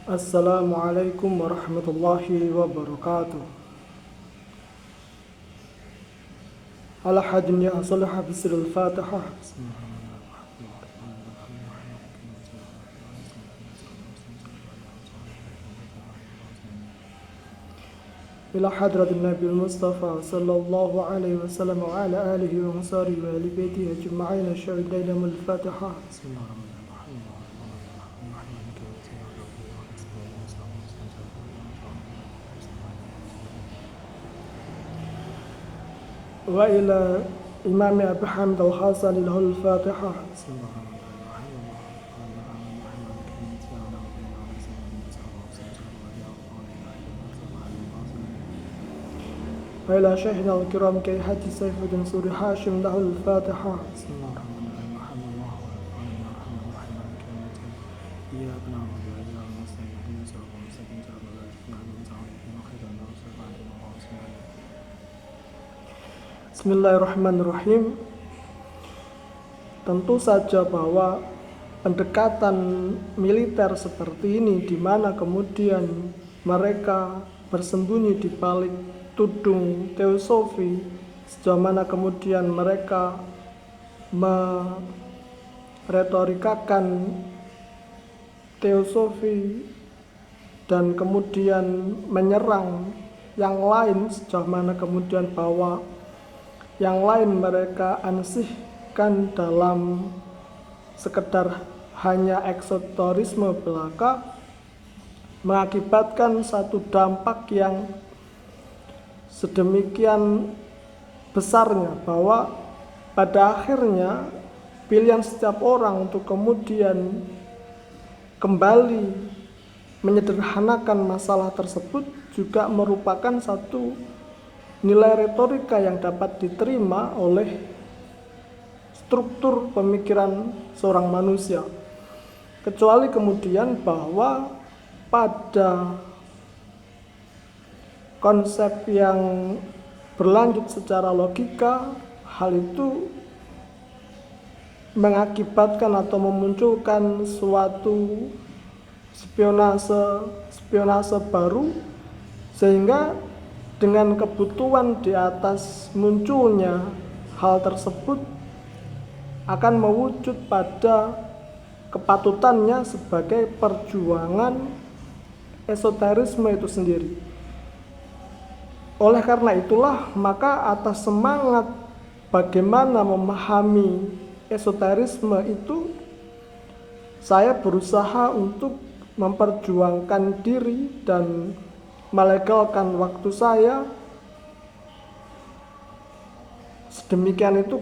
Assalamualaikum warahmatullahi wabarakatuh. Ala hadin ya asalaha bisril fatihah. Ila hadratin Nabi Mustafa sallallahu alaihi wasallam wa ala alihi wa ansarihi wa ahli baitihi ajma'in syahidina mul fatihah. Wa ila Imam Abu Hamd al-Hasan lahul fatihah. Wa ila Shaykhina al-Kiram Kay Haji Saifuddin Suri Hashim lahul fatihah. Bismillahirrahmanirrahim. Tentu saja bahwa pendekatan militer seperti ini, di mana kemudian mereka bersembunyi di balik tudung teosofi, sejauh mana kemudian mereka meretorikakan teosofi dan kemudian menyerang yang lain, sejauh mana kemudian bahwa yang lain mereka ansihkan dalam sekedar hanya eksoterisme belaka, mengakibatkan satu dampak yang sedemikian besarnya bahwa pada akhirnya pilihan setiap orang untuk kemudian kembali menyederhanakan masalah tersebut juga merupakan satu nilai retorika yang dapat diterima oleh struktur pemikiran seorang manusia. Kecuali kemudian bahwa pada konsep yang berlanjut secara logika, hal itu mengakibatkan atau memunculkan suatu spionase baru, sehingga dengan kebutuhan di atas munculnya hal tersebut akan mewujud pada kepatutannya sebagai perjuangan esoterisme itu sendiri. Oleh karena itulah, maka atas semangat bagaimana memahami esoterisme itu, saya berusaha untuk memperjuangkan diri dan melegalkan waktu saya sedemikian itu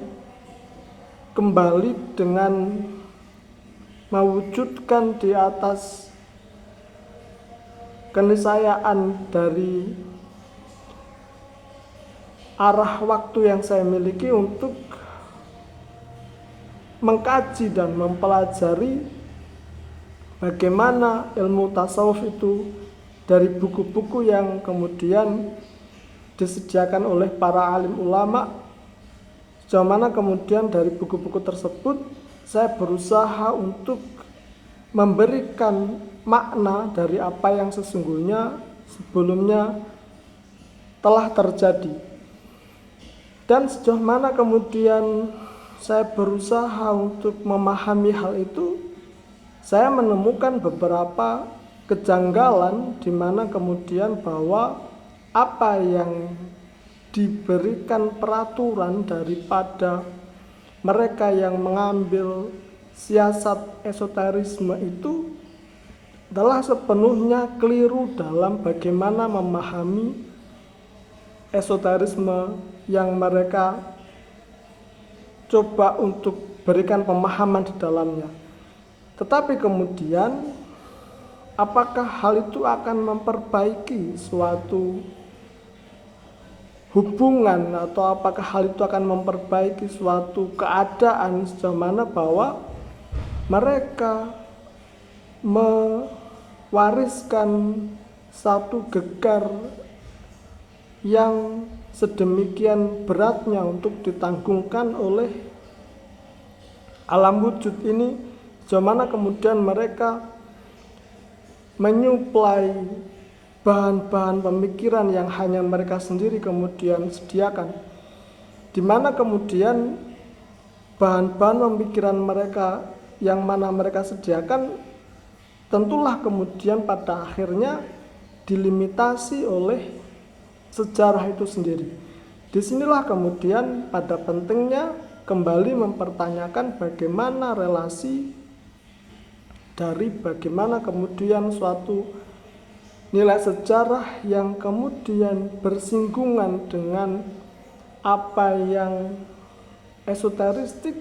kembali dengan mewujudkan di atas keniscayaan dari arah waktu yang saya miliki untuk mengkaji dan mempelajari bagaimana ilmu tasawuf itu dari buku-buku yang kemudian disediakan oleh para alim ulama, sejauh mana kemudian dari buku-buku tersebut saya berusaha untuk memberikan makna dari apa yang sesungguhnya sebelumnya telah terjadi. Dan sejauh mana kemudian saya berusaha untuk memahami hal itu, saya menemukan beberapa kejanggalan di mana kemudian bahwa apa yang diberikan peraturan daripada mereka yang mengambil siasat esoterisme itu adalah sepenuhnya keliru dalam bagaimana memahami esoterisme yang mereka coba untuk berikan pemahaman di dalamnya. Tetapi kemudian apakah hal itu akan memperbaiki suatu hubungan, atau apakah hal itu akan memperbaiki suatu keadaan sejauh mana bahwa mereka mewariskan satu gegar yang sedemikian beratnya untuk ditanggungkan oleh alam wujud ini, sejauh mana kemudian mereka menyuplai bahan-bahan pemikiran yang hanya mereka sendiri kemudian sediakan, di mana kemudian bahan-bahan pemikiran mereka yang mana mereka sediakan tentulah kemudian pada akhirnya dilimitasi oleh sejarah itu sendiri. Disinilah kemudian pada pentingnya kembali mempertanyakan bagaimana relasi dari bagaimana kemudian suatu nilai sejarah yang kemudian bersinggungan dengan apa yang esoteristik,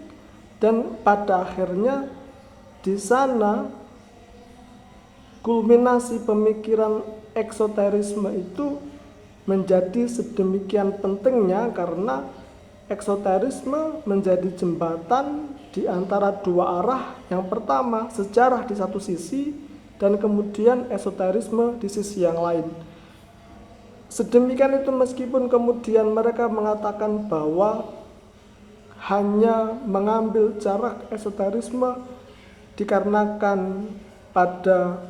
dan pada akhirnya di sana kulminasi pemikiran eksoterisme itu menjadi sedemikian pentingnya karena eksoterisme menjadi jembatan di antara dua arah. Yang pertama sejarah di satu sisi dan kemudian esoterisme di sisi yang lain. Sedemikian itu meskipun kemudian mereka mengatakan bahwa hanya mengambil jarak esoterisme dikarenakan pada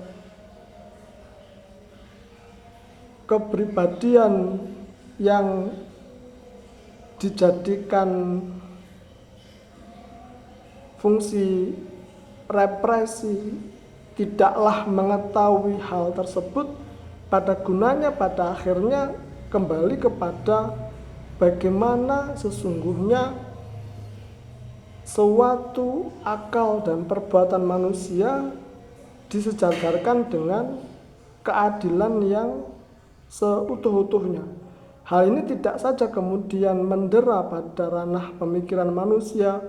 kepribadian yang dijadikan fungsi represi tidaklah mengetahui hal tersebut, pada gunanya pada akhirnya kembali kepada bagaimana sesungguhnya suatu akal dan perbuatan manusia disejajarkan dengan keadilan yang seutuh-utuhnya. Hal ini tidak saja kemudian mendera pada ranah pemikiran manusia,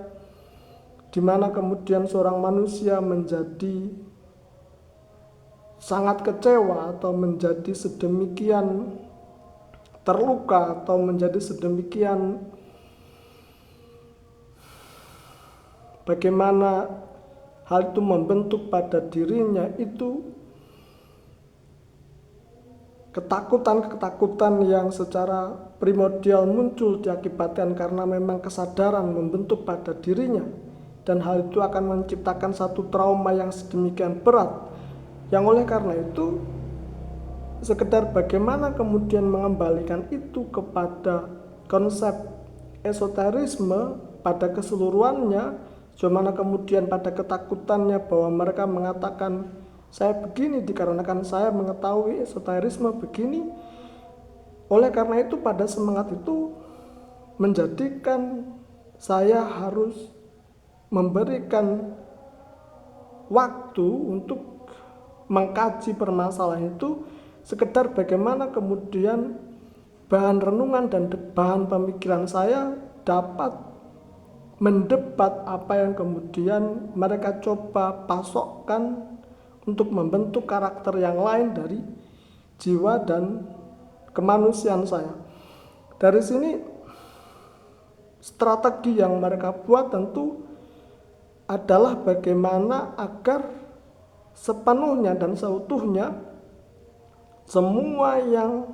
di mana kemudian seorang manusia menjadi sangat kecewa atau menjadi sedemikian terluka atau menjadi sedemikian bagaimana hal itu membentuk pada dirinya itu ketakutan yang secara primordial muncul diakibatkan karena memang kesadaran membentuk pada dirinya, dan hal itu akan menciptakan satu trauma yang sedemikian berat, yang oleh karena itu sekedar bagaimana kemudian mengembalikan itu kepada konsep esoterisme pada keseluruhannya, dimana kemudian pada ketakutannya bahwa mereka mengatakan saya begini dikarenakan saya mengetahui esoterisme begini. Oleh karena itu pada semangat itu menjadikan saya harus memberikan waktu untuk mengkaji permasalahan itu, sekedar bagaimana kemudian bahan renungan dan bahan pemikiran saya dapat mendebat apa yang kemudian mereka coba pasokkan untuk membentuk karakter yang lain dari jiwa dan kemanusiaan saya. Dari sini strategi yang mereka buat tentu adalah bagaimana agar sepenuhnya dan seutuhnya semua yang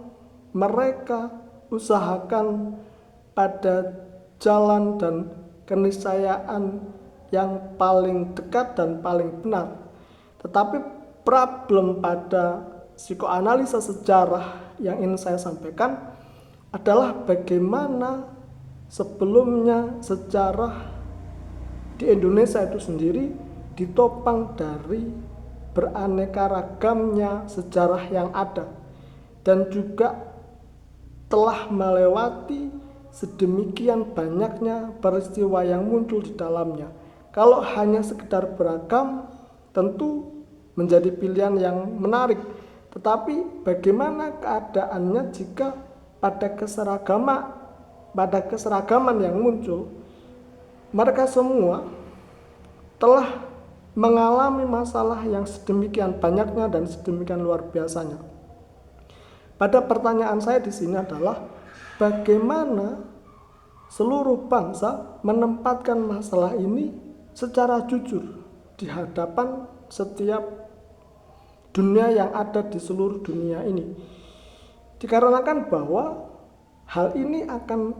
mereka usahakan pada jalan dan keniscayaan yang paling dekat dan paling benar. Tetapi problem pada psikoanalisa sejarah yang ingin saya sampaikan adalah bagaimana sebelumnya sejarah di Indonesia itu sendiri ditopang dari beraneka ragamnya sejarah yang ada, dan juga telah melewati sedemikian banyaknya peristiwa yang muncul di dalamnya. Kalau hanya sekedar beragam tentu menjadi pilihan yang menarik, tetapi bagaimana keadaannya jika pada keseragaman yang muncul mereka semua telah mengalami masalah yang sedemikian banyaknya dan sedemikian luar biasanya. Pada pertanyaan saya di sini adalah bagaimana seluruh bangsa menempatkan masalah ini secara jujur di hadapan setiap dunia yang ada di seluruh dunia ini. Dikarenakan bahwa hal ini akan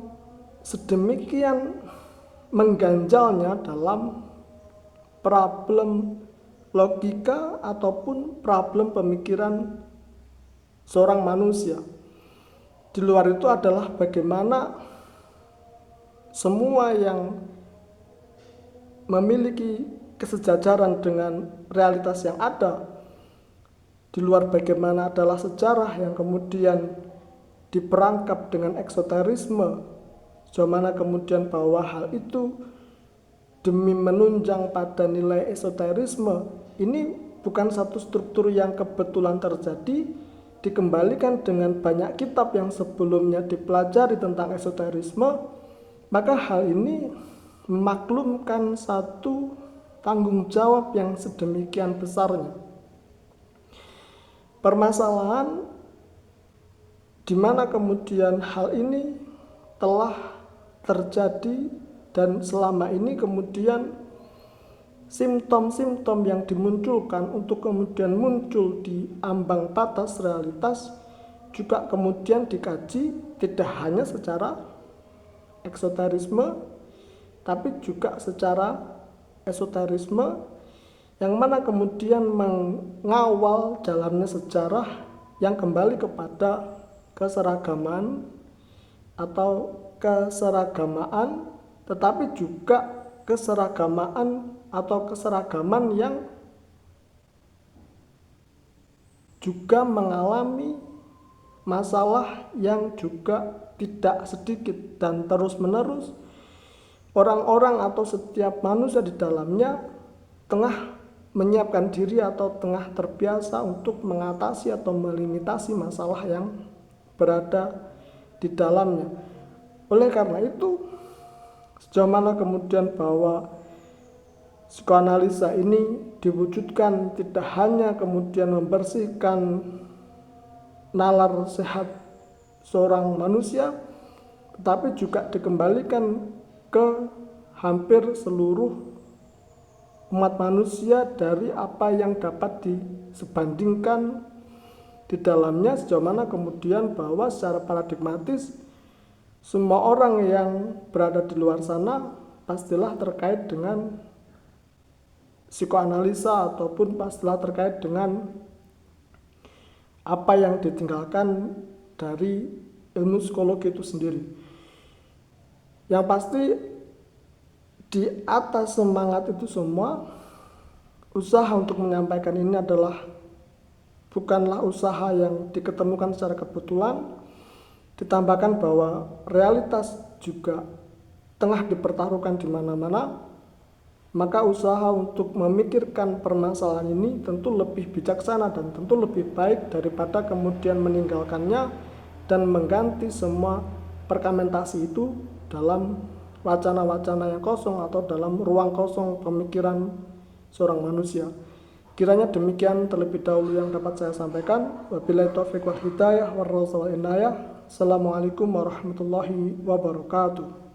sedemikian mengganjalnya dalam problem logika ataupun problem pemikiran seorang manusia. Di luar itu adalah bagaimana semua yang memiliki kesejajaran dengan realitas yang ada. Di luar bagaimana adalah sejarah yang kemudian diperangkap dengan eksoterisme, sejauh mana kemudian bahwa hal itu demi menunjang pada nilai esoterisme, ini bukan satu struktur yang kebetulan terjadi, dikembalikan dengan banyak kitab yang sebelumnya dipelajari tentang esoterisme, maka hal ini memaklumkan satu tanggung jawab yang sedemikian besarnya. Permasalahan di mana kemudian hal ini telah terjadi dan selama ini kemudian simptom-simptom yang dimunculkan untuk kemudian muncul di ambang batas realitas juga kemudian dikaji tidak hanya secara eksoterisme tapi juga secara esoterisme, yang mana kemudian mengawal jalannya sejarah yang kembali kepada keseragaman atau keseragamaan, tetapi juga keseragamaan atau keseragaman yang juga mengalami masalah yang juga tidak sedikit dan terus-menerus orang-orang atau setiap manusia di dalamnya tengah menyiapkan diri atau tengah terbiasa untuk mengatasi atau melimitasi masalah yang berada di dalamnya. Oleh karena itu, sejauh mana kemudian bahwa psikoanalisa ini diwujudkan tidak hanya kemudian membersihkan nalar sehat seorang manusia, tetapi juga dikembalikan ke hampir seluruh umat manusia dari apa yang dapat disebandingkan di dalamnya, sejauh mana kemudian bahwa secara paradigmatis semua orang yang berada di luar sana pastilah terkait dengan psikoanalisa ataupun pastilah terkait dengan apa yang ditinggalkan dari ilmu psikologi itu sendiri. Yang pasti di atas semangat itu semua, usaha untuk menyampaikan ini bukanlah usaha yang diketemukan secara kebetulan, ditambahkan bahwa realitas juga tengah dipertaruhkan di mana-mana, maka usaha untuk memikirkan permasalahan ini tentu lebih bijaksana dan tentu lebih baik daripada kemudian meninggalkannya dan mengganti semua perkamentasi itu dalam wacana-wacana yang kosong atau dalam ruang kosong pemikiran seorang manusia. Kiranya demikian terlebih dahulu yang dapat saya sampaikan. Wabillahi taufiq wal hidayah wal inayah. Assalamualaikum warahmatullahi wabarakatuh.